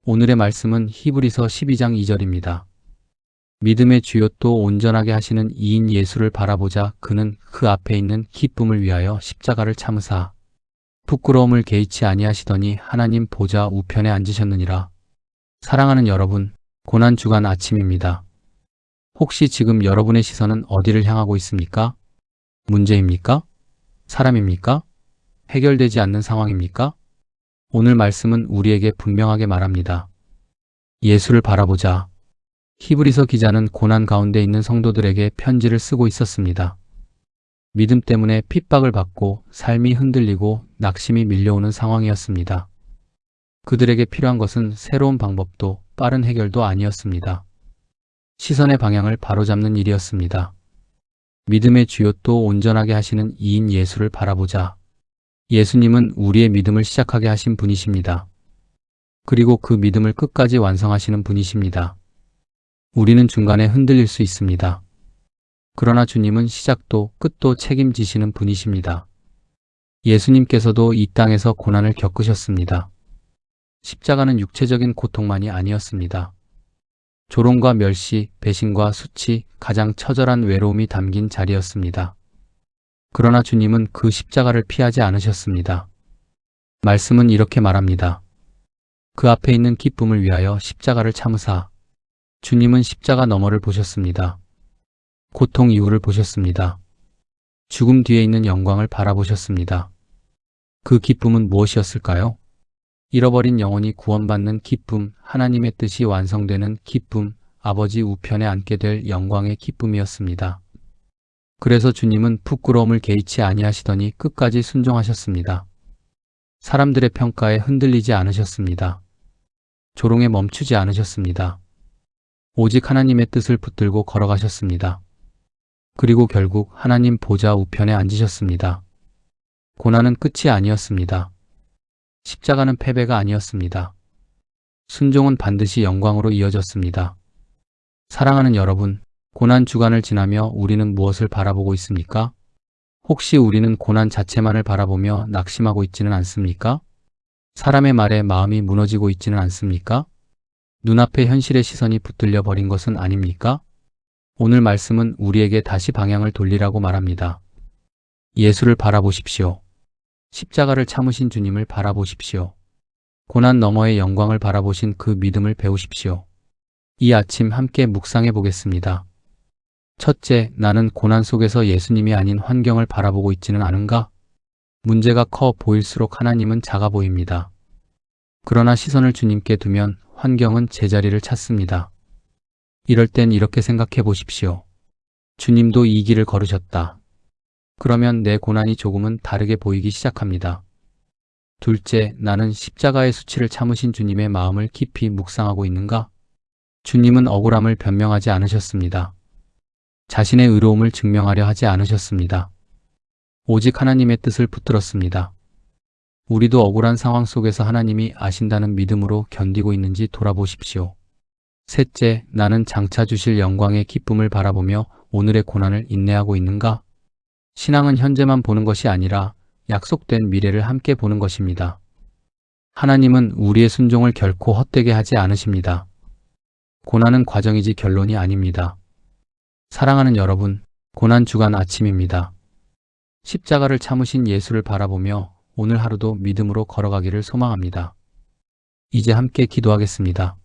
오늘의 말씀은 히브리서 12장 2절입니다. 믿음의 주요 또 온전하게 하시는 이인 예수를 바라보자. 그는 그 앞에 있는 기쁨을 위하여 십자가를 참으사 부끄러움을 개의치 아니하시더니 하나님 보좌 우편에 앉으셨느니라. 사랑하는 여러분, 고난주간 아침입니다. 혹시 지금 여러분의 시선은 어디를 향하고 있습니까? 문제입니까? 사람입니까? 해결되지 않는 상황입니까? 오늘 말씀은 우리에게 분명하게 말합니다. 예수를 바라보자. 히브리서 기자는 고난 가운데 있는 성도들에게 편지를 쓰고 있었습니다. 믿음 때문에 핍박을 받고 삶이 흔들리고 낙심이 밀려오는 상황이었습니다. 그들에게 필요한 것은 새로운 방법도 빠른 해결도 아니었습니다. 시선의 방향을 바로잡는 일이었습니다. 믿음의 주요 또 온전하게 하시는 이인 예수를 바라보자. 예수님은 우리의 믿음을 시작하게 하신 분이십니다. 그리고 그 믿음을 끝까지 완성하시는 분이십니다. 우리는 중간에 흔들릴 수 있습니다. 그러나 주님은 시작도 끝도 책임지시는 분이십니다. 예수님께서도 이 땅에서 고난을 겪으셨습니다. 십자가는 육체적인 고통만이 아니었습니다. 조롱과 멸시, 배신과 수치, 가장 처절한 외로움이 담긴 자리였습니다. 그러나 주님은 그 십자가를 피하지 않으셨습니다. 말씀은 이렇게 말합니다. 그 앞에 있는 기쁨을 위하여 십자가를 참으사. 주님은 십자가 너머를 보셨습니다. 고통 이후를 보셨습니다. 죽음 뒤에 있는 영광을 바라보셨습니다. 그 기쁨은 무엇이었을까요? 잃어버린 영혼이 구원받는 기쁨, 하나님의 뜻이 완성되는 기쁨, 아버지 우편에 앉게 될 영광의 기쁨이었습니다. 그래서 주님은 부끄러움을 개의치 아니하시더니 끝까지 순종하셨습니다. 사람들의 평가에 흔들리지 않으셨습니다. 조롱에 멈추지 않으셨습니다. 오직 하나님의 뜻을 붙들고 걸어가셨습니다. 그리고 결국 하나님 보좌 우편에 앉으셨습니다. 고난은 끝이 아니었습니다. 십자가는 패배가 아니었습니다. 순종은 반드시 영광으로 이어졌습니다. 사랑하는 여러분, 고난 주간을 지나며 우리는 무엇을 바라보고 있습니까? 혹시 우리는 고난 자체만을 바라보며 낙심하고 있지는 않습니까? 사람의 말에 마음이 무너지고 있지는 않습니까? 눈앞에 현실의 시선이 붙들려 버린 것은 아닙니까? 오늘 말씀은 우리에게 다시 방향을 돌리라고 말합니다. 예수를 바라보십시오. 십자가를 참으신 주님을 바라보십시오. 고난 너머의 영광을 바라보신 그 믿음을 배우십시오. 이 아침 함께 묵상해 보겠습니다. 첫째, 나는 고난 속에서 예수님이 아닌 환경을 바라보고 있지는 않은가? 문제가 커 보일수록 하나님은 작아 보입니다. 그러나 시선을 주님께 두면 환경은 제자리를 찾습니다. 이럴 땐 이렇게 생각해 보십시오. 주님도 이 길을 걸으셨다. 그러면 내 고난이 조금은 다르게 보이기 시작합니다. 둘째, 나는 십자가의 수치를 참으신 주님의 마음을 깊이 묵상하고 있는가? 주님은 억울함을 변명하지 않으셨습니다. 자신의 의로움을 증명하려 하지 않으셨습니다. 오직 하나님의 뜻을 붙들었습니다. 우리도 억울한 상황 속에서 하나님이 아신다는 믿음으로 견디고 있는지 돌아보십시오. 셋째, 나는 장차 주실 영광의 기쁨을 바라보며 오늘의 고난을 인내하고 있는가? 신앙은 현재만 보는 것이 아니라 약속된 미래를 함께 보는 것입니다. 하나님은 우리의 순종을 결코 헛되게 하지 않으십니다. 고난은 과정이지 결론이 아닙니다. 사랑하는 여러분, 고난 주간 아침입니다. 십자가를 참으신 예수를 바라보며 오늘 하루도 믿음으로 걸어가기를 소망합니다. 이제 함께 기도하겠습니다.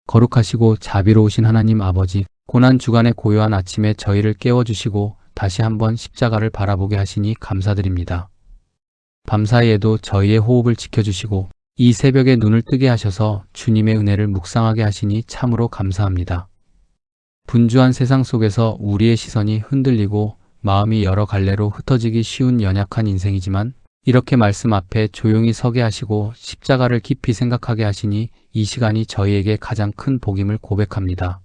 거룩하시고 자비로우신 하나님 아버지, 고난 주간의 고요한 아침에 저희를 깨워주시고 다시 한번 십자가를 바라보게 하시니 감사드립니다. 밤사이에도 저희의 호흡을 지켜주시고 이 새벽에 눈을 뜨게 하셔서 주님의 은혜를 묵상하게 하시니 참으로 감사합니다. 분주한 세상 속에서 우리의 시선이 흔들리고 마음이 여러 갈래로 흩어지기 쉬운 연약한 인생이지만 이렇게 말씀 앞에 조용히 서게 하시고 십자가를 깊이 생각하게 하시니 이 시간이 저희에게 가장 큰 복임을 고백합니다.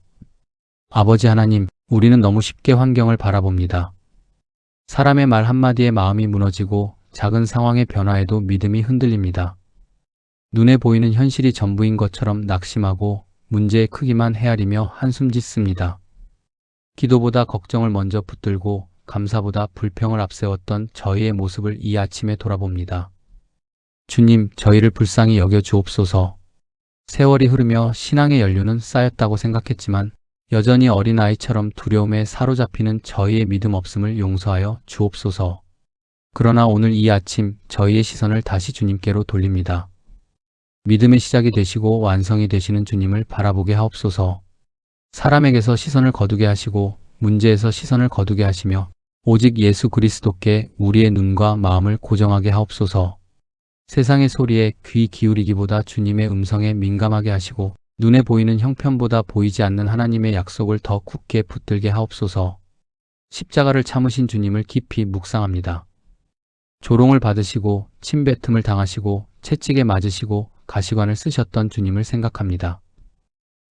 아버지 하나님, 우리는 너무 쉽게 환경을 바라봅니다. 사람의 말 한마디에 마음이 무너지고 작은 상황의 변화에도 믿음이 흔들립니다. 눈에 보이는 현실이 전부인 것처럼 낙심하고 문제의 크기만 헤아리며 한숨 짓습니다. 기도보다 걱정을 먼저 붙들고 감사보다 불평을 앞세웠던 저희의 모습을 이 아침에 돌아봅니다. 주님, 저희를 불쌍히 여겨 주옵소서. 세월이 흐르며 신앙의 연륜은 쌓였다고 생각했지만 여전히 어린아이처럼 두려움에 사로잡히는 저희의 믿음 없음을 용서하여 주옵소서. 그러나 오늘 이 아침 저희의 시선을 다시 주님께로 돌립니다. 믿음의 시작이 되시고 완성이 되시는 주님을 바라보게 하옵소서. 사람에게서 시선을 거두게 하시고 문제에서 시선을 거두게 하시며 오직 예수 그리스도께 우리의 눈과 마음을 고정하게 하옵소서. 세상의 소리에 귀 기울이기보다 주님의 음성에 민감하게 하시고 눈에 보이는 형편보다 보이지 않는 하나님의 약속을 더 굳게 붙들게 하옵소서. 십자가를 참으신 주님을 깊이 묵상합니다. 조롱을 받으시고 침뱉음을 당하시고 채찍에 맞으시고 가시관을 쓰셨던 주님을 생각합니다.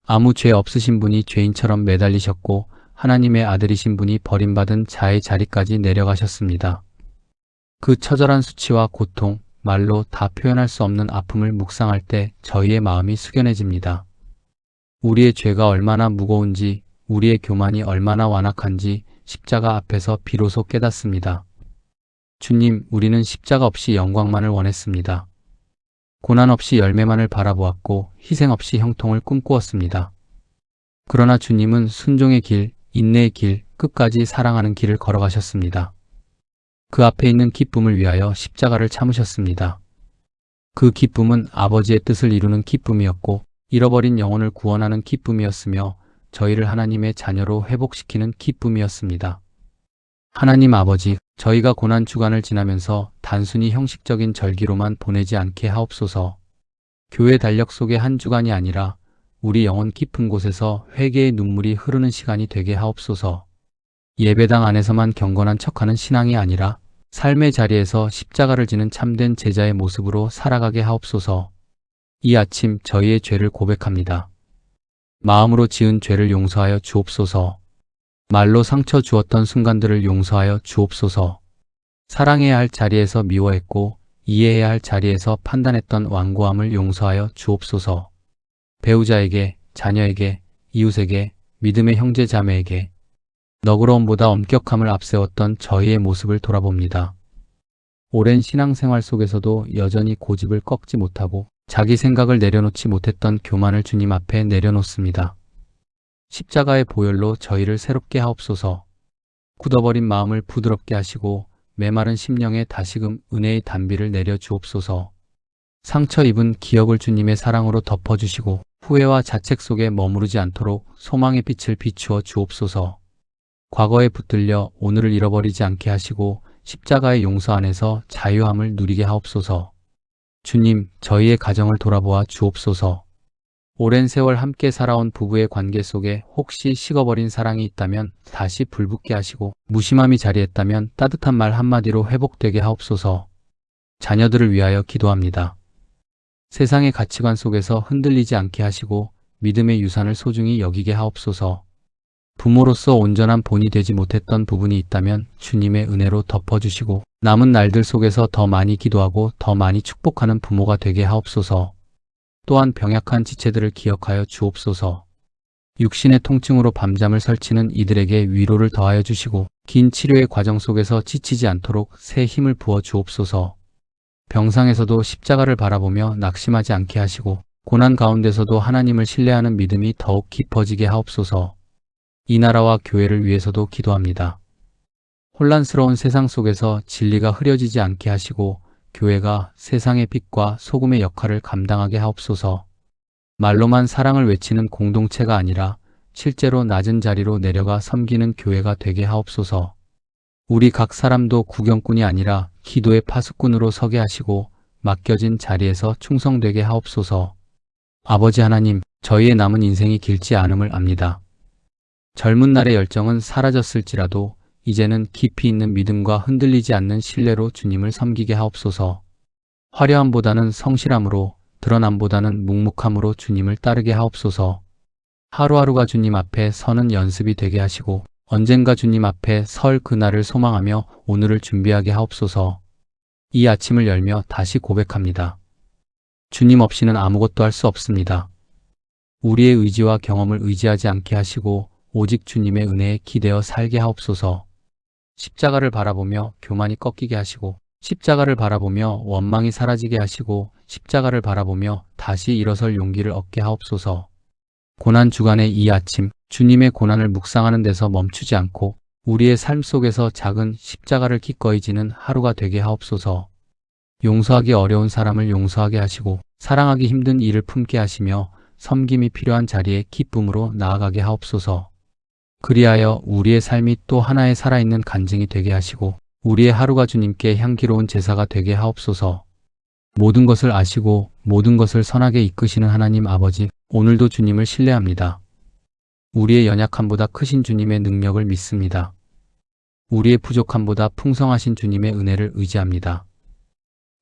아무 죄 없으신 분이 죄인처럼 매달리셨고 하나님의 아들이신 분이 버림받은 자의 자리까지 내려가셨습니다. 그 처절한 수치와 고통, 말로 다 표현할 수 없는 아픔을 묵상할 때 저희의 마음이 숙연해집니다. 우리의 죄가 얼마나 무거운지, 우리의 교만이 얼마나 완악한지 십자가 앞에서 비로소 깨닫습니다. 주님, 우리는 십자가 없이 영광만을 원했습니다. 고난 없이 열매만을 바라보았고 희생 없이 형통을 꿈꾸었습니다. 그러나 주님은 순종의 길, 인내의 길, 끝까지 사랑하는 길을 걸어가셨습니다. 그 앞에 있는 기쁨을 위하여 십자가를 참으셨습니다. 그 기쁨은 아버지의 뜻을 이루는 기쁨이었고 잃어버린 영혼을 구원하는 기쁨이었으며 저희를 하나님의 자녀로 회복시키는 기쁨이었습니다. 하나님 아버지, 저희가 고난 주간을 지나면서 단순히 형식적인 절기로만 보내지 않게 하옵소서. 교회 달력 속의 한 주간이 아니라 우리 영혼 깊은 곳에서 회개의 눈물이 흐르는 시간이 되게 하옵소서. 예배당 안에서만 경건한 척하는 신앙이 아니라 삶의 자리에서 십자가를 지는 참된 제자의 모습으로 살아가게 하옵소서. 이 아침 저희의 죄를 고백합니다. 마음으로 지은 죄를 용서하여 주옵소서. 말로 상처 주었던 순간들을 용서하여 주옵소서. 사랑해야 할 자리에서 미워했고 이해해야 할 자리에서 판단했던 완고함을 용서하여 주옵소서. 배우자에게, 자녀에게, 이웃에게, 믿음의 형제 자매에게 너그러움보다 엄격함을 앞세웠던 저희의 모습을 돌아봅니다. 오랜 신앙생활 속에서도 여전히 고집을 꺾지 못하고 자기 생각을 내려놓지 못했던 교만을 주님 앞에 내려놓습니다. 십자가의 보혈로 저희를 새롭게 하옵소서. 굳어버린 마음을 부드럽게 하시고 메마른 심령에 다시금 은혜의 단비를 내려 주옵소서. 상처 입은 기억을 주님의 사랑으로 덮어주시고 후회와 자책 속에 머무르지 않도록 소망의 빛을 비추어 주옵소서. 과거에 붙들려 오늘을 잃어버리지 않게 하시고 십자가의 용서 안에서 자유함을 누리게 하옵소서. 주님, 저희의 가정을 돌아보아 주옵소서. 오랜 세월 함께 살아온 부부의 관계 속에 혹시 식어버린 사랑이 있다면 다시 불붙게 하시고 무심함이 자리했다면 따뜻한 말 한마디로 회복되게 하옵소서. 자녀들을 위하여 기도합니다. 세상의 가치관 속에서 흔들리지 않게 하시고 믿음의 유산을 소중히 여기게 하옵소서. 부모로서 온전한 본이 되지 못했던 부분이 있다면 주님의 은혜로 덮어주시고 남은 날들 속에서 더 많이 기도하고 더 많이 축복하는 부모가 되게 하옵소서. 또한 병약한 지체들을 기억하여 주옵소서. 육신의 통증으로 밤잠을 설치는 이들에게 위로를 더하여 주시고 긴 치료의 과정 속에서 지치지 않도록 새 힘을 부어 주옵소서. 병상에서도 십자가를 바라보며 낙심하지 않게 하시고 고난 가운데서도 하나님을 신뢰하는 믿음이 더욱 깊어지게 하옵소서. 이 나라와 교회를 위해서도 기도합니다. 혼란스러운 세상 속에서 진리가 흐려지지 않게 하시고 교회가 세상의 빛과 소금의 역할을 감당하게 하옵소서. 말로만 사랑을 외치는 공동체가 아니라 실제로 낮은 자리로 내려가 섬기는 교회가 되게 하옵소서. 우리 각 사람도 구경꾼이 아니라 기도의 파수꾼으로 서게 하시고 맡겨진 자리에서 충성되게 하옵소서. 아버지 하나님, 저희의 남은 인생이 길지 않음을 압니다. 젊은 날의 열정은 사라졌을지라도 이제는 깊이 있는 믿음과 흔들리지 않는 신뢰로 주님을 섬기게 하옵소서. 화려함보다는 성실함으로, 드러남보다는 묵묵함으로 주님을 따르게 하옵소서. 하루하루가 주님 앞에 서는 연습이 되게 하시고 언젠가 주님 앞에 설 그날을 소망하며 오늘을 준비하게 하옵소서. 이 아침을 열며 다시 고백합니다. 주님 없이는 아무것도 할 수 없습니다. 우리의 의지와 경험을 의지하지 않게 하시고 오직 주님의 은혜에 기대어 살게 하옵소서. 십자가를 바라보며 교만이 꺾이게 하시고 십자가를 바라보며 원망이 사라지게 하시고 십자가를 바라보며 다시 일어설 용기를 얻게 하옵소서. 고난 주간의 이 아침, 주님의 고난을 묵상하는 데서 멈추지 않고 우리의 삶 속에서 작은 십자가를 기꺼이 지는 하루가 되게 하옵소서. 용서하기 어려운 사람을 용서하게 하시고 사랑하기 힘든 일을 품게 하시며 섬김이 필요한 자리에 기쁨으로 나아가게 하옵소서. 그리하여 우리의 삶이 또 하나의 살아있는 간증이 되게 하시고 우리의 하루가 주님께 향기로운 제사가 되게 하옵소서. 모든 것을 아시고 모든 것을 선하게 이끄시는 하나님 아버지, 오늘도 주님을 신뢰합니다. 우리의 연약함보다 크신 주님의 능력을 믿습니다. 우리의 부족함보다 풍성하신 주님의 은혜를 의지합니다.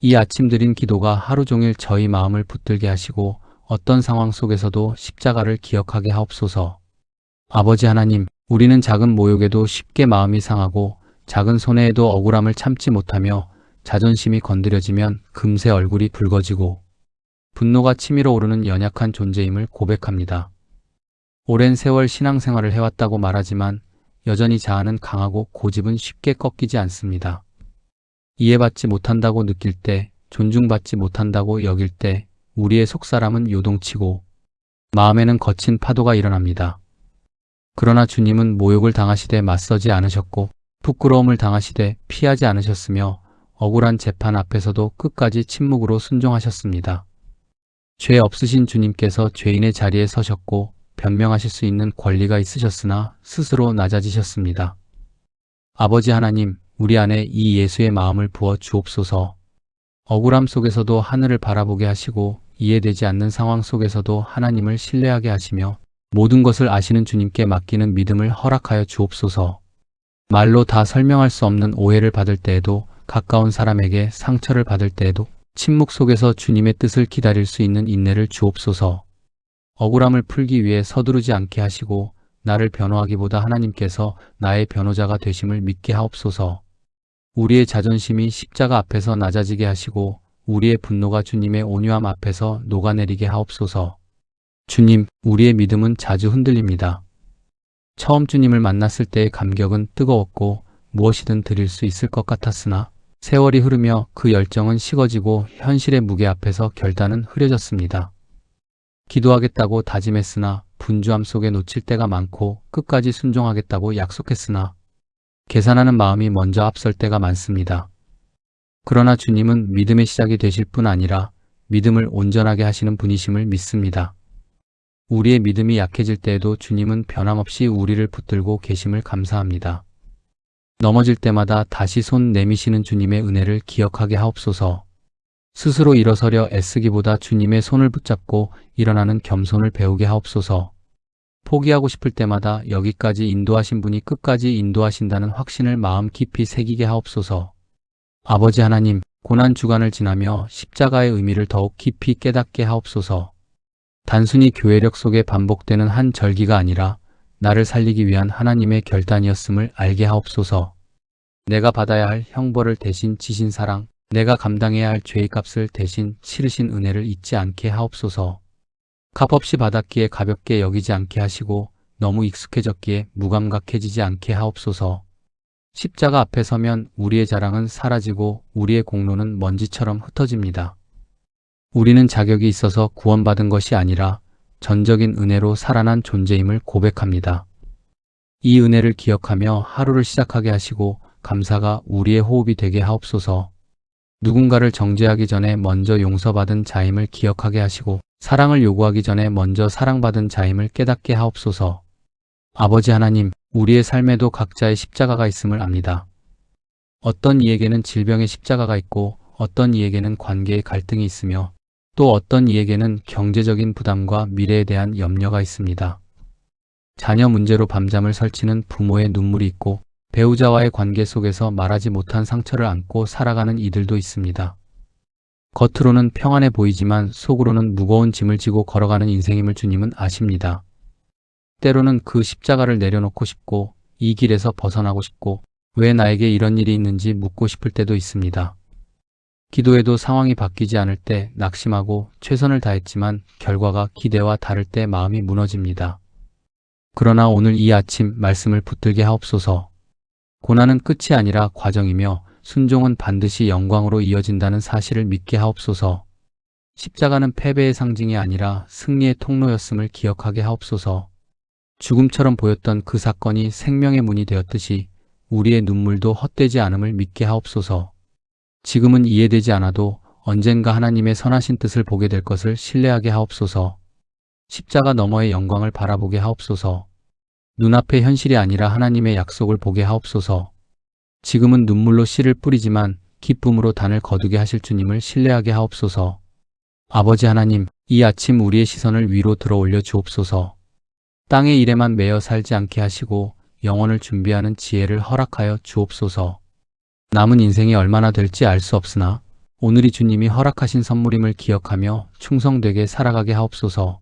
이 아침 드린 기도가 하루 종일 저희 마음을 붙들게 하시고 어떤 상황 속에서도 십자가를 기억하게 하옵소서. 아버지 하나님, 우리는 작은 모욕에도 쉽게 마음이 상하고 작은 손해에도 억울함을 참지 못하며 자존심이 건드려지면 금세 얼굴이 붉어지고 분노가 치밀어 오르는 연약한 존재임을 고백합니다. 오랜 세월 신앙생활을 해왔다고 말하지만 여전히 자아는 강하고 고집은 쉽게 꺾이지 않습니다. 이해받지 못한다고 느낄 때, 존중받지 못한다고 여길 때 우리의 속사람은 요동치고 마음에는 거친 파도가 일어납니다. 그러나 주님은 모욕을 당하시되 맞서지 않으셨고 부끄러움을 당하시되 피하지 않으셨으며 억울한 재판 앞에서도 끝까지 침묵으로 순종하셨습니다. 죄 없으신 주님께서 죄인의 자리에 서셨고 변명하실 수 있는 권리가 있으셨으나 스스로 낮아지셨습니다. 아버지 하나님, 우리 안에 이 예수의 마음을 부어 주옵소서. 억울함 속에서도 하늘을 바라보게 하시고 이해되지 않는 상황 속에서도 하나님을 신뢰하게 하시며 모든 것을 아시는 주님께 맡기는 믿음을 허락하여 주옵소서. 말로 다 설명할 수 없는 오해를 받을 때에도, 가까운 사람에게 상처를 받을 때에도 침묵 속에서 주님의 뜻을 기다릴 수 있는 인내를 주옵소서. 억울함을 풀기 위해 서두르지 않게 하시고 나를 변호하기보다 하나님께서 나의 변호자가 되심을 믿게 하옵소서. 우리의 자존심이 십자가 앞에서 낮아지게 하시고 우리의 분노가 주님의 온유함 앞에서 녹아내리게 하옵소서. 주님, 우리의 믿음은 자주 흔들립니다. 처음 주님을 만났을 때의 감격은 뜨거웠고 무엇이든 드릴 수 있을 것 같았으나 세월이 흐르며 그 열정은 식어지고 현실의 무게 앞에서 결단은 흐려졌습니다. 기도하겠다고 다짐했으나 분주함 속에 놓칠 때가 많고 끝까지 순종하겠다고 약속했으나 계산하는 마음이 먼저 앞설 때가 많습니다. 그러나 주님은 믿음의 시작이 되실 뿐 아니라 믿음을 온전하게 하시는 분이심을 믿습니다. 우리의 믿음이 약해질 때에도 주님은 변함없이 우리를 붙들고 계심을 감사합니다. 넘어질 때마다 다시 손 내미시는 주님의 은혜를 기억하게 하옵소서. 스스로 일어서려 애쓰기보다 주님의 손을 붙잡고 일어나는 겸손을 배우게 하옵소서. 포기하고 싶을 때마다 여기까지 인도하신 분이 끝까지 인도하신다는 확신을 마음 깊이 새기게 하옵소서. 아버지 하나님, 고난 주간을 지나며 십자가의 의미를 더욱 깊이 깨닫게 하옵소서. 단순히 교회력 속에 반복되는 한 절기가 아니라 나를 살리기 위한 하나님의 결단이었음을 알게 하옵소서. 내가 받아야 할 형벌을 대신 지신 사랑, 내가 감당해야 할 죄의 값을 대신 치르신 은혜를 잊지 않게 하옵소서. 값없이 받았기에 가볍게 여기지 않게 하시고 너무 익숙해졌기에 무감각해지지 않게 하옵소서. 십자가 앞에 서면 우리의 자랑은 사라지고 우리의 공로는 먼지처럼 흩어집니다. 우리는 자격이 있어서 구원받은 것이 아니라 전적인 은혜로 살아난 존재임을 고백합니다. 이 은혜를 기억하며 하루를 시작하게 하시고 감사가 우리의 호흡이 되게 하옵소서. 누군가를 정죄하기 전에 먼저 용서받은 자임을 기억하게 하시고 사랑을 요구하기 전에 먼저 사랑받은 자임을 깨닫게 하옵소서. 아버지 하나님, 우리의 삶에도 각자의 십자가가 있음을 압니다. 어떤 이에게는 질병의 십자가가 있고 어떤 이에게는 관계의 갈등이 있으며 또 어떤 이에게는 경제적인 부담과 미래에 대한 염려가 있습니다. 자녀 문제로 밤잠을 설치는 부모의 눈물이 있고 배우자와의 관계 속에서 말하지 못한 상처를 안고 살아가는 이들도 있습니다. 겉으로는 평안해 보이지만 속으로는 무거운 짐을 지고 걸어가는 인생임을 주님은 아십니다. 때로는 그 십자가를 내려놓고 싶고 이 길에서 벗어나고 싶고 왜 나에게 이런 일이 있는지 묻고 싶을 때도 있습니다. 기도해도 상황이 바뀌지 않을 때 낙심하고 최선을 다했지만 결과가 기대와 다를 때 마음이 무너집니다. 그러나 오늘 이 아침 말씀을 붙들게 하옵소서. 고난은 끝이 아니라 과정이며 순종은 반드시 영광으로 이어진다는 사실을 믿게 하옵소서. 십자가는 패배의 상징이 아니라 승리의 통로였음을 기억하게 하옵소서. 죽음처럼 보였던 그 사건이 생명의 문이 되었듯이 우리의 눈물도 헛되지 않음을 믿게 하옵소서. 지금은 이해되지 않아도 언젠가 하나님의 선하신 뜻을 보게 될 것을 신뢰하게 하옵소서. 십자가 너머의 영광을 바라보게 하옵소서. 눈앞의 현실이 아니라 하나님의 약속을 보게 하옵소서. 지금은 눈물로 씨를 뿌리지만 기쁨으로 단을 거두게 하실 주님을 신뢰하게 하옵소서. 아버지 하나님, 이 아침 우리의 시선을 위로 들어 올려 주옵소서. 땅의 일에만 매여 살지 않게 하시고 영혼을 준비하는 지혜를 허락하여 주옵소서. 남은 인생이 얼마나 될지 알 수 없으나 오늘이 주님이 허락하신 선물임을 기억하며 충성되게 살아가게 하옵소서.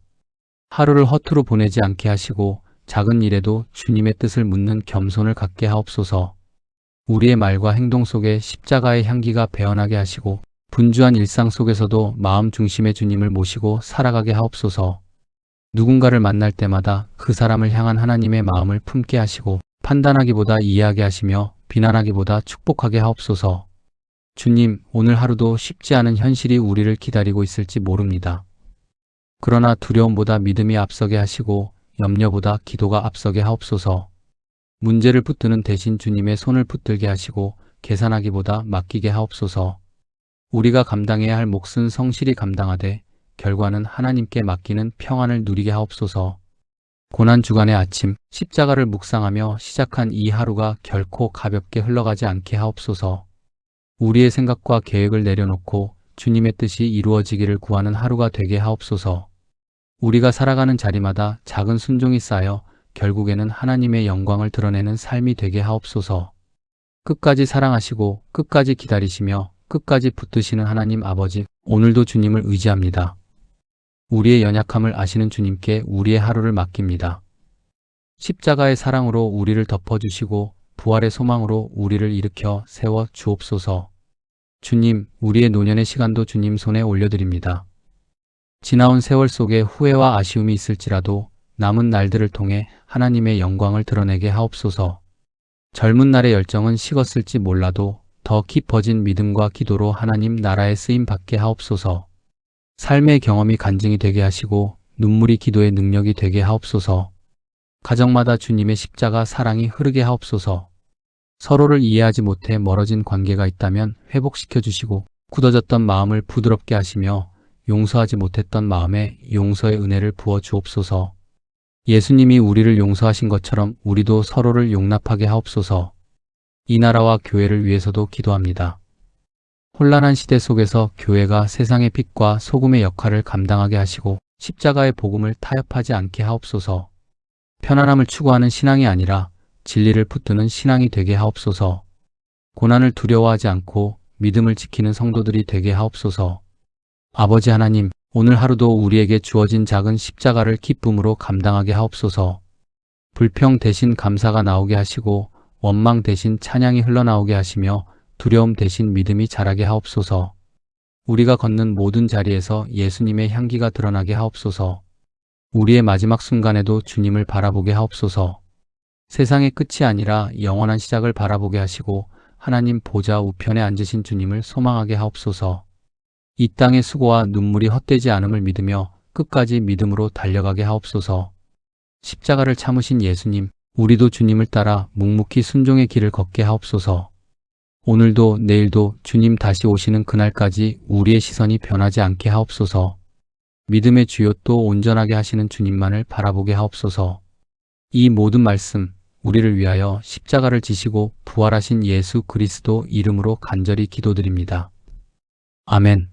하루를 허투루 보내지 않게 하시고 작은 일에도 주님의 뜻을 묻는 겸손을 갖게 하옵소서. 우리의 말과 행동 속에 십자가의 향기가 배어나게 하시고 분주한 일상 속에서도 마음 중심의 주님을 모시고 살아가게 하옵소서. 누군가를 만날 때마다 그 사람을 향한 하나님의 마음을 품게 하시고 판단하기보다 이해하게 하시며 비난하기보다 축복하게 하옵소서. 주님, 오늘 하루도 쉽지 않은 현실이 우리를 기다리고 있을지 모릅니다. 그러나 두려움보다 믿음이 앞서게 하시고 염려보다 기도가 앞서게 하옵소서. 문제를 붙드는 대신 주님의 손을 붙들게 하시고 계산하기보다 맡기게 하옵소서. 우리가 감당해야 할 몫은 성실히 감당하되 결과는 하나님께 맡기는 평안을 누리게 하옵소서. 고난주간의 아침, 십자가를 묵상하며 시작한 이 하루가 결코 가볍게 흘러가지 않게 하옵소서. 우리의 생각과 계획을 내려놓고 주님의 뜻이 이루어지기를 구하는 하루가 되게 하옵소서. 우리가 살아가는 자리마다 작은 순종이 쌓여 결국에는 하나님의 영광을 드러내는 삶이 되게 하옵소서. 끝까지 사랑하시고 끝까지 기다리시며 끝까지 붙드시는 하나님 아버지, 오늘도 주님을 의지합니다. 우리의 연약함을 아시는 주님께 우리의 하루를 맡깁니다. 십자가의 사랑으로 우리를 덮어주시고 부활의 소망으로 우리를 일으켜 세워 주옵소서. 주님, 우리의 노년의 시간도 주님 손에 올려드립니다. 지나온 세월 속에 후회와 아쉬움이 있을지라도 남은 날들을 통해 하나님의 영광을 드러내게 하옵소서. 젊은 날의 열정은 식었을지 몰라도 더 깊어진 믿음과 기도로 하나님 나라에 쓰임 받게 하옵소서. 삶의 경험이 간증이 되게 하시고 눈물이 기도의 능력이 되게 하옵소서. 가정마다 주님의 십자가 사랑이 흐르게 하옵소서. 서로를 이해하지 못해 멀어진 관계가 있다면 회복시켜 주시고 굳어졌던 마음을 부드럽게 하시며 용서하지 못했던 마음에 용서의 은혜를 부어 주옵소서. 예수님이 우리를 용서하신 것처럼 우리도 서로를 용납하게 하옵소서. 이 나라와 교회를 위해서도 기도합니다. 혼란한 시대 속에서 교회가 세상의 빛과 소금의 역할을 감당하게 하시고 십자가의 복음을 타협하지 않게 하옵소서. 편안함을 추구하는 신앙이 아니라 진리를 붙드는 신앙이 되게 하옵소서. 고난을 두려워하지 않고 믿음을 지키는 성도들이 되게 하옵소서. 아버지 하나님, 오늘 하루도 우리에게 주어진 작은 십자가를 기쁨으로 감당하게 하옵소서. 불평 대신 감사가 나오게 하시고 원망 대신 찬양이 흘러나오게 하시며 두려움 대신 믿음이 자라게 하옵소서. 우리가 걷는 모든 자리에서 예수님의 향기가 드러나게 하옵소서. 우리의 마지막 순간에도 주님을 바라보게 하옵소서. 세상의 끝이 아니라 영원한 시작을 바라보게 하시고 하나님 보좌 우편에 앉으신 주님을 소망하게 하옵소서. 이 땅의 수고와 눈물이 헛되지 않음을 믿으며 끝까지 믿음으로 달려가게 하옵소서. 십자가를 참으신 예수님, 우리도 주님을 따라 묵묵히 순종의 길을 걷게 하옵소서. 오늘도 내일도 주님 다시 오시는 그날까지 우리의 시선이 변하지 않게 하옵소서. 믿음의 주요 또 온전하게 하시는 주님만을 바라보게 하옵소서. 이 모든 말씀, 우리를 위하여 십자가를 지시고 부활하신 예수 그리스도 이름으로 간절히 기도드립니다. 아멘.